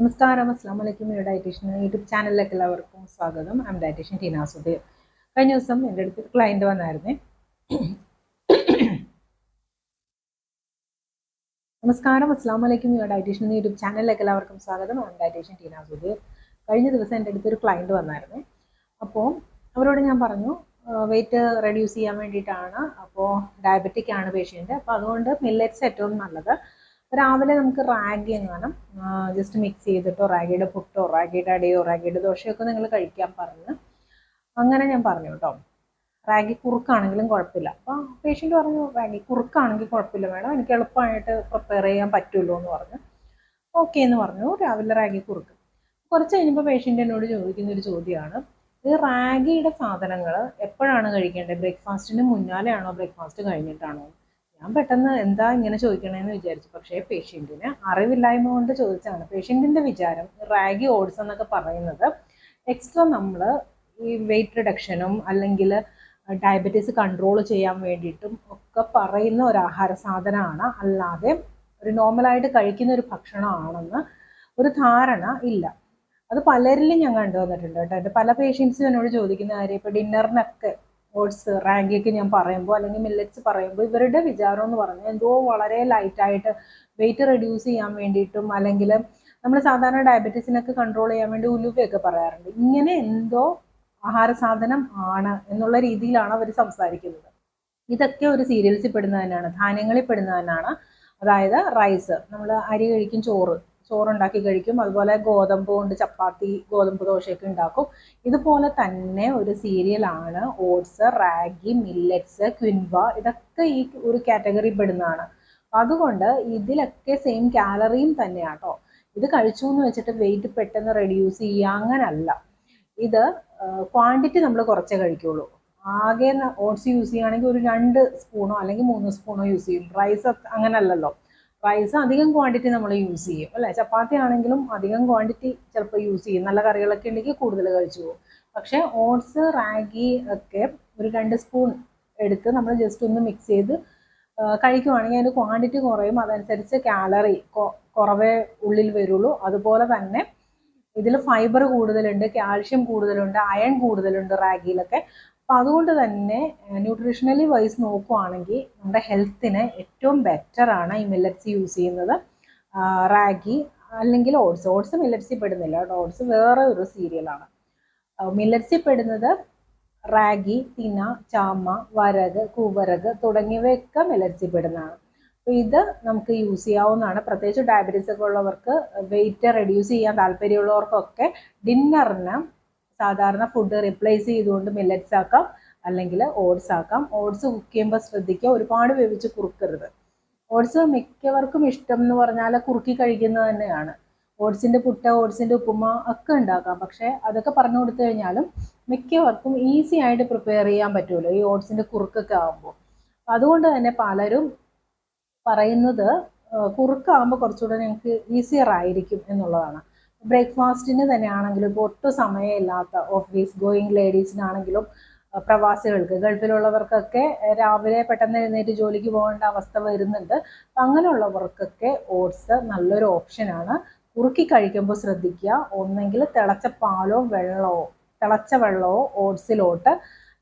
നമസ്കാരം, അസ്സാം വലൈക്കും. ഡയറ്റീഷ്യൻ യൂട്യൂബ് ചാനലിലേക്ക് എല്ലാവർക്കും സ്വാഗതം. I am dietitian Teena Sudheer. കഴിഞ്ഞ ദിവസം എൻ്റെ അടുത്ത് ക്ലയൻറ്റ് വന്നായിരുന്നേ. നമസ്കാരം, അസ്സാം വലൈക്കും. ഡയറ്റീഷ്യൻ യൂട്യൂബ് ചാനലിലേക്ക് എല്ലാവർക്കും സ്വാഗതം. I am dietitian Teena Sudheer. കഴിഞ്ഞ ദിവസം എൻ്റെ അടുത്തൊരു ക്ലയൻറ്റ് വന്നായിരുന്നേ. അപ്പോൾ അവരോട് ഞാൻ പറഞ്ഞു വെയിറ്റ് റെഡ്യൂസ് ചെയ്യാൻ വേണ്ടിയിട്ടാണ്. അപ്പോൾ ഡയബറ്റിക് ആണ് പേഷ്യൻ്റ്. അപ്പോൾ അതുകൊണ്ട് മില്ലറ്റ്സ് ഏറ്റവും നല്ലത്. രാവിലെ നമുക്ക് റാഗി എങ്ങാനും ജസ്റ്റ് മിക്സ് ചെയ്തിട്ടോ റാഗിയുടെ പുട്ടോ റാഗിയുടെ അടയോ റാഗിയുടെ ദോശയൊക്കെ നിങ്ങൾ കഴിക്കാൻ പറഞ്ഞ് അങ്ങനെ ഞാൻ പറഞ്ഞു കേട്ടോ. റാഗി കുറുക്കാണെങ്കിലും കുഴപ്പമില്ല. അപ്പോൾ പേഷ്യൻ്റ് പറഞ്ഞു റാഗി കുറുക്കാണെങ്കിൽ കുഴപ്പമില്ല വേണം, എനിക്ക് എളുപ്പമായിട്ട് പ്രിപ്പയർ ചെയ്യാൻ പറ്റുമല്ലോ എന്ന് പറഞ്ഞു. ഓക്കെ എന്ന് പറഞ്ഞു. രാവിലെ റാഗി കുറുക്ക്. കുറച്ച് കഴിഞ്ഞപ്പോൾ പേഷ്യൻ്റ് എന്നോട് ചോദിക്കുന്നൊരു ചോദ്യമാണ്, ഈ റാഗിയുടെ സാധനങ്ങൾ എപ്പോഴാണ് കഴിക്കേണ്ടത്? ബ്രേക്ക്ഫാസ്റ്റിന് മുന്നാലെയാണോ ബ്രേക്ക്ഫാസ്റ്റ് കഴിഞ്ഞിട്ടാണോ? ഞാൻ പെട്ടെന്ന് എന്താ ഇങ്ങനെ ചോദിക്കണേന്ന് വിചാരിച്ചു. പക്ഷേ പേഷ്യൻറ്റിന് അറിവില്ലായ്മ കൊണ്ട് ചോദിച്ചാണ്. പേഷ്യൻറ്റിൻ്റെ വിചാരം റാഗി ഓട്സ് എന്നൊക്കെ പറയുന്നത് എക്സ്ട്രാ നമ്മൾ ഈ വെയിറ്റ് റിഡക്ഷനും അല്ലെങ്കിൽ ഡയബറ്റീസ് കൺട്രോൾ ചെയ്യാൻ വേണ്ടിയിട്ടും ഒക്കെ പറയുന്ന ഒരു ആഹാര സാധനമാണ്, അല്ലാതെ ഒരു നോർമലായിട്ട് കഴിക്കുന്ന ഒരു ഭക്ഷണമാണെന്ന് ഒരു ധാരണ ഇല്ല. അത് പലരിലും ഞാൻ കണ്ടുവന്നിട്ടുണ്ട് കേട്ടോ. എൻ്റെ പല പേഷ്യൻസും എന്നോട് ചോദിക്കുന്ന കാര്യം, ഇപ്പോൾ ഡിന്നറിനൊക്കെ ഓട്സ് റാഗിയൊക്കെ ഞാൻ പറയുമ്പോൾ അല്ലെങ്കിൽ മില്ലറ്റ്സ് പറയുമ്പോൾ ഇവരുടെ വിചാരം എന്ന് പറഞ്ഞാൽ എന്തോ വളരെ ലൈറ്റായിട്ട് വെയിറ്റ് റെഡ്യൂസ് ചെയ്യാൻ വേണ്ടിയിട്ടും അല്ലെങ്കിൽ നമ്മൾ സാധാരണ ഡയബറ്റീസിനൊക്കെ കൺട്രോൾ ചെയ്യാൻ വേണ്ടി ഉലുവയൊക്കെ പറയാറുണ്ട്. ഇങ്ങനെ എന്തോ ആഹാര സാധനം ആണ് എന്നുള്ള രീതിയിലാണ് അവർ സംസാരിക്കുന്നത്. ഇതൊക്കെ ഒരു സീരിയൽസിൽ പെടുന്നത് തന്നെയാണ്, ധാന്യങ്ങളിൽ പെടുന്നത് തന്നെയാണ്. അതായത് റൈസ്, നമ്മൾ അരി കഴിക്കും, ചോറുണ്ടാക്കി കഴിക്കും, അതുപോലെ ഗോതമ്പ് കൊണ്ട് ചപ്പാത്തി ഗോതമ്പ് ദോശയൊക്കെ ഉണ്ടാക്കും. ഇതുപോലെ തന്നെ ഒരു സീരിയലാണ് ഓട്സ്, റാഗി, മില്ലറ്റ്സ്, ക്വിൻവ. ഇതൊക്കെ ഈ ഒരു കാറ്റഗറി പെടുന്നതാണ്. അതുകൊണ്ട് ഇതിലൊക്കെ സെയിം കാലറിയും തന്നെയാട്ടോ. ഇത് കഴിച്ചു എന്ന് വെച്ചിട്ട് വെയിറ്റ് പെട്ടെന്ന് റെഡ്യൂസ് ചെയ്യുക അങ്ങനല്ല. ഇത് ക്വാണ്ടിറ്റി നമ്മൾ കുറച്ചേ കഴിക്കുള്ളൂ. ആകെ ഓട്സ് യൂസ് ചെയ്യുകയാണെങ്കിൽ ഒരു 2 സ്പൂണോ അല്ലെങ്കിൽ 3 സ്പൂണോ യൂസ് ചെയ്യും. റൈസ് അങ്ങനല്ലല്ലോ. റൈസ് അധികം ക്വാണ്ടിറ്റി നമ്മൾ യൂസ് ചെയ്യും അല്ലേ. ചപ്പാത്തി ആണെങ്കിലും അധികം ക്വാണ്ടിറ്റി ചിലപ്പോൾ യൂസ് ചെയ്യും. നല്ല കറികളൊക്കെ ഉണ്ടെങ്കിൽ കൂടുതൽ കഴിച്ചു പോകും. പക്ഷേ ഓട്സ്, റാഗി ഒക്കെ ഒരു 2 സ്പൂൺ എടുത്ത് നമ്മൾ ജസ്റ്റ് ഒന്ന് മിക്സ് ചെയ്ത് കഴിക്കുവാണെങ്കിൽ അതിൻ്റെ ക്വാണ്ടിറ്റി കുറയും. അതനുസരിച്ച് കാലറി കുറവേ ഉള്ളിൽ വരുള്ളൂ. അതുപോലെ തന്നെ ഇതിൽ ഫൈബർ കൂടുതലുണ്ട്, കാൽഷ്യം കൂടുതലുണ്ട്, അയൺ കൂടുതലുണ്ട് റാഗിയിലൊക്കെ. അപ്പം അതുകൊണ്ട് തന്നെ ന്യൂട്രീഷണലി വൈസ് നോക്കുവാണെങ്കിൽ നമ്മുടെ ഹെൽത്തിന് ഏറ്റവും ബെറ്ററാണ് ഈ മില്ലറ്റ്സ് യൂസ് ചെയ്യുന്നത്. റാഗി അല്ലെങ്കിൽ ഓട്സ് മില്ലറ്റ്സിൽ പെടുന്നില്ല കേട്ടോ. ഓട്സ് വേറെ ഒരു സീരിയലാണ്. മില്ലറ്റ്സിൽ പെടുന്നത് റാഗി, തിന, ചാമ, വരക്, കൂവരക് തുടങ്ങിയവയൊക്കെ മില്ലറ്റ്സിൽ പെടുന്നതാണ്. അപ്പോൾ ഇത് നമുക്ക് യൂസ് ചെയ്യാവുന്നതാണ്. പ്രത്യേകിച്ച് ഡയബറ്റീസ് ഒക്കെ ഉള്ളവർക്ക്, വെയിറ്റ് റെഡ്യൂസ് ചെയ്യാൻ താല്പര്യമുള്ളവർക്കൊക്കെ ഡിന്നറിന് സാധാരണ ഫുഡ് റിപ്ലേസ് ചെയ്തുകൊണ്ട് മില്ലറ്റ്സ് ആക്കാം, അല്ലെങ്കിൽ ഓട്സ് ആക്കാം. ഓട്സ് കുക്ക് ചെയ്യുമ്പോൾ ശ്രദ്ധിക്കുക, ഒരുപാട് വേവിച്ച് കുറുക്കരുത്. ഓട്സ് മിക്കവർക്കും ഇഷ്ടം എന്ന് പറഞ്ഞാൽ കുറുക്കി കഴിക്കുന്നത് തന്നെയാണ്. ഓട്സിൻ്റെ പുട്ട്, ഓട്സിൻ്റെ ഉപ്പുമ ഒക്കെ ഉണ്ടാക്കാം. പക്ഷേ അതൊക്കെ പറഞ്ഞു കൊടുത്തു കഴിഞ്ഞാലും മിക്കവർക്കും ഈസി ആയിട്ട് പ്രിപ്പയർ ചെയ്യാൻ പറ്റുമല്ലോ ഈ ഓട്സിൻ്റെ കുറുക്കൊക്കെ ആകുമ്പോൾ. അതുകൊണ്ട് തന്നെ പലരും പറയുന്നത് കുറുക്കാകുമ്പോൾ കുറച്ചുകൂടെ ഞങ്ങൾക്ക് ഈസിയർ ആയിരിക്കും എന്നുള്ളതാണ്. ബ്രേക്ക്ഫാസ്റ്റിന് തന്നെയാണെങ്കിലും ഇപ്പോൾ ഒട്ടും സമയമില്ലാത്ത ഓഫീസ് ഗോയിങ് ലേഡീസിനാണെങ്കിലും പ്രവാസികൾക്ക്, ഗൾഫിലുള്ളവർക്കൊക്കെ രാവിലെ പെട്ടെന്ന് എഴുന്നേറ്റ് ജോലിക്ക് പോകേണ്ട അവസ്ഥ വരുന്നുണ്ട്. അങ്ങനെയുള്ളവർക്കൊക്കെ ഓട്സ് നല്ലൊരു ഓപ്ഷനാണ്. കുറുക്കി കഴിക്കുമ്പോൾ ശ്രദ്ധിക്കുക, ഒന്നെങ്കിൽ തിളച്ച വെള്ളമോ ഓട്സിലോട്ട്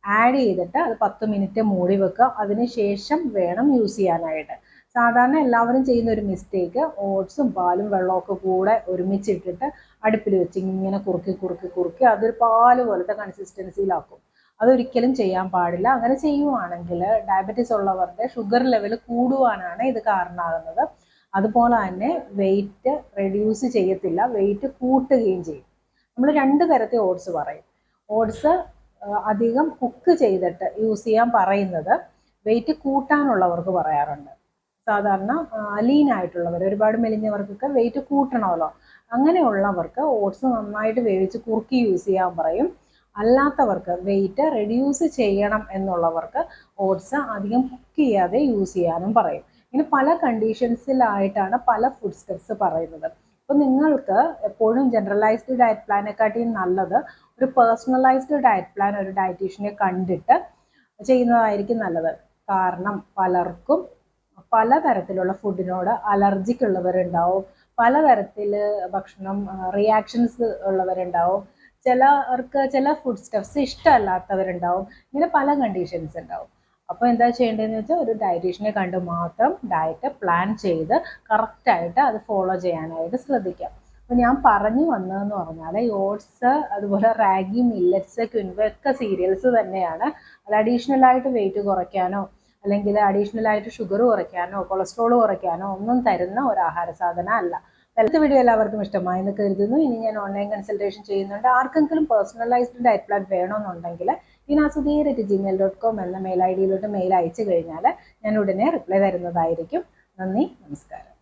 ആഡ് ചെയ്തിട്ട് അത് 10 മിനിറ്റ് മൂടി വെക്കുക. അതിനുശേഷം വേണം യൂസ് ചെയ്യാനായിട്ട്. സാധാരണ എല്ലാവരും ചെയ്യുന്ന ഒരു മിസ്റ്റേക്ക്, ഓട്സും പാലും വെള്ളമൊക്കെ കൂടെ ഒരുമിച്ചിട്ടിട്ട് അടുപ്പിൽ വെച്ച് ഇങ്ങനെ കുറുക്കി അതൊരു പാല് പോലത്തെ കൺസിസ്റ്റൻസിയിലാക്കും. അതൊരിക്കലും ചെയ്യാൻ പാടില്ല. അങ്ങനെ ചെയ്യുവാണെങ്കിൽ ഡയബറ്റീസ് ഉള്ളവരുടെ ഷുഗർ ലെവൽ കൂടുവാനാണ് ഇത് കാരണമാകുന്നത്. അതുപോലെ തന്നെ വെയിറ്റ് റെഡ്യൂസ് ചെയ്യത്തില്ല, വെയിറ്റ് കൂട്ടുകയും ചെയ്യും. നമ്മൾ 2 തരത്തിൽ ഓട്സ് പറയും. ഓട്സ് അധികം കുക്ക് ചെയ്തിട്ട് യൂസ് ചെയ്യാൻ പറയുന്നത് വെയിറ്റ് കൂട്ടാനുള്ളവർക്ക് പറയാറുണ്ട്. സാധാരണ ലീൻ ആയിട്ടുള്ളവർ, ഒരുപാട് മെലിഞ്ഞവർക്കൊക്കെ വെയിറ്റ് കൂട്ടണമല്ലോ, അങ്ങനെയുള്ളവർക്ക് ഓട്സ് നന്നായിട്ട് വേവിച്ച് കുറുക്കി യൂസ് ചെയ്യാൻ പറയും. അല്ലാത്തവർക്ക്, വെയിറ്റ് റെഡ്യൂസ് ചെയ്യണം എന്നുള്ളവർക്ക് ഓട്സ് അധികം കുക്ക് ചെയ്യാതെ യൂസ് ചെയ്യാനും പറയും. ഇങ്ങനെ പല കണ്ടീഷൻസിലായിട്ടാണ് പല ഫുഡ് സ്റ്റെപ്സ് പറയുന്നത്. അപ്പോൾ നിങ്ങൾക്ക് എപ്പോഴും ജനറലൈസ്ഡ് ഡയറ്റ് പ്ലാനെക്കാട്ടിയും നല്ലത് ഒരു പേഴ്സണലൈസ്ഡ് ഡയറ്റ് പ്ലാൻ ഒരു ഡയറ്റീഷ്യനെ കണ്ടിട്ട് ചെയ്യുന്നതായിരിക്കും നല്ലത്. കാരണം പലർക്കും പലതരത്തിലുള്ള ഫുഡിനോട് അലർജിക്ക് ഉള്ളവരുണ്ടാവും, പലതരത്തിൽ ഭക്ഷണം റിയാക്ഷൻസ് ഉള്ളവരുണ്ടാവും, ചിലർക്ക് ചില ഫുഡ് സ്റ്റഫ്സ് ഇഷ്ടമല്ലാത്തവരുണ്ടാവും, ഇങ്ങനെ പല കണ്ടീഷൻസ് ഉണ്ടാവും. അപ്പോൾ എന്താ ചെയ്യേണ്ടതെന്ന് വെച്ചാൽ ഒരു ഡയറ്റീഷ്യനെ കണ്ട് മാത്രം ഡയറ്റ് പ്ലാൻ ചെയ്ത് കറക്റ്റായിട്ട് അത് ഫോളോ ചെയ്യാനായിട്ട് ശ്രദ്ധിക്കാം. അപ്പോൾ ഞാൻ പറഞ്ഞു വന്നതെന്ന് പറഞ്ഞാൽ ഓട്സ്, അതുപോലെ റാഗി, മില്ലറ്റ്സ്, ക്വിൻവ ഒക്കെ സീരിയൽസ് തന്നെയാണ്. അത് അഡീഷണലായിട്ട് വെയിറ്റ് കുറയ്ക്കാനോ അല്ലെങ്കിൽ അഡീഷണലായിട്ട് ഷുഗർ കുറയ്ക്കാനോ കൊളസ്ട്രോൾ കുറയ്ക്കാനോ ഒന്നും തരുന്ന ഒരു ആഹാര സാധനം അല്ല. ഇന്നത്തെ വീഡിയോ എല്ലാവർക്കും ഇഷ്ടമായെന്ന് കരുതുന്നു. ഇനി ഞാൻ ഓൺലൈൻ കൺസൾട്ടേഷൻ ചെയ്യുന്നുണ്ട്. ആർക്കെങ്കിലും പേഴ്സണലൈസ്ഡ് ഡയറ്റ് പ്ലാൻ വേണമെന്നുണ്ടെങ്കിൽ tinasudeer@gmail.com എന്ന മെയിൽ ID യിലോട്ട് മെയിൽ അയച്ചു കഴിഞ്ഞാൽ ഞാൻ ഉടനെ റിപ്ലൈ തരുന്നതായിരിക്കും. നന്ദി, നമസ്കാരം.